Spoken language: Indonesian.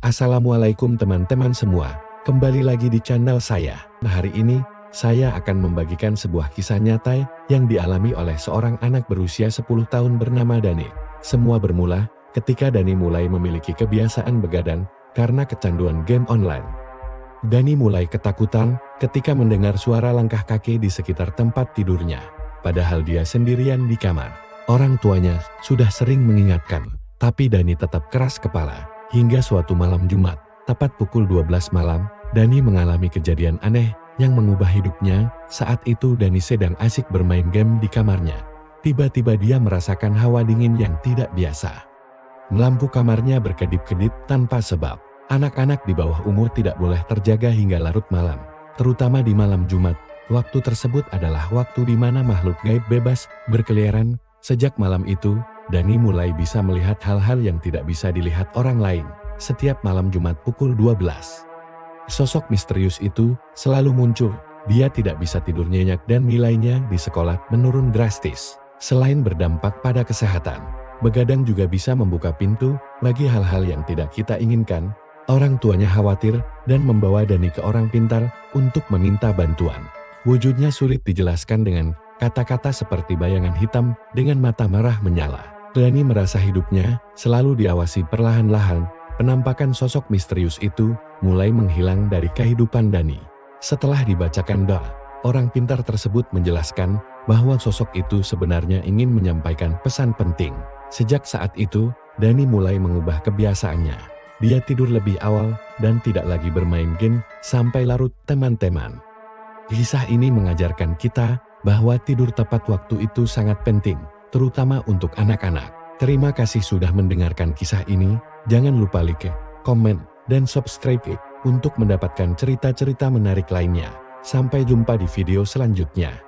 Assalamualaikum teman-teman semua, kembali lagi di channel saya. Hari ini, saya akan membagikan sebuah kisah nyata yang dialami oleh seorang anak berusia 10 tahun bernama Dani. Semua bermula ketika Dani mulai memiliki kebiasaan begadang karena kecanduan game online. Dani mulai ketakutan ketika mendengar suara langkah kaki di sekitar tempat tidurnya. Padahal dia sendirian di kamar. Orang tuanya sudah sering mengingatkan, tapi Dani tetap keras kepala. Hingga suatu malam Jumat, tepat pukul 12 malam, Dani mengalami kejadian aneh yang mengubah hidupnya. Saat itu Dani sedang asik bermain game di kamarnya. Tiba-tiba dia merasakan hawa dingin yang tidak biasa. Lampu kamarnya berkedip-kedip tanpa sebab. Anak-anak di bawah umur tidak boleh terjaga hingga larut malam, terutama di malam Jumat. Waktu tersebut adalah waktu di mana makhluk gaib bebas berkeliaran. Sejak malam itu, Dani mulai bisa melihat hal-hal yang tidak bisa dilihat orang lain. Setiap malam Jumat pukul 12, sosok misterius itu selalu muncul. Dia tidak bisa tidur nyenyak dan nilainya di sekolah menurun drastis. Selain berdampak pada kesehatan, begadang juga bisa membuka pintu bagi hal-hal yang tidak kita inginkan. Orang tuanya khawatir dan membawa Dani ke orang pintar untuk meminta bantuan. Wujudnya sulit dijelaskan dengan kata-kata seperti bayangan hitam dengan mata merah menyala. Dani merasa hidupnya selalu diawasi perlahan-lahan. Penampakan sosok misterius itu mulai menghilang dari kehidupan Dani. Setelah dibacakan doa, orang pintar tersebut menjelaskan bahwa sosok itu sebenarnya ingin menyampaikan pesan penting. Sejak saat itu, Dani mulai mengubah kebiasaannya. Dia tidur lebih awal dan tidak lagi bermain game sampai larut teman-teman. Kisah ini mengajarkan kita bahwa tidur tepat waktu itu sangat penting, terutama untuk anak-anak. Terima kasih sudah mendengarkan kisah ini. Jangan lupa like, komen, dan subscribe untuk mendapatkan cerita-cerita menarik lainnya. Sampai jumpa di video selanjutnya.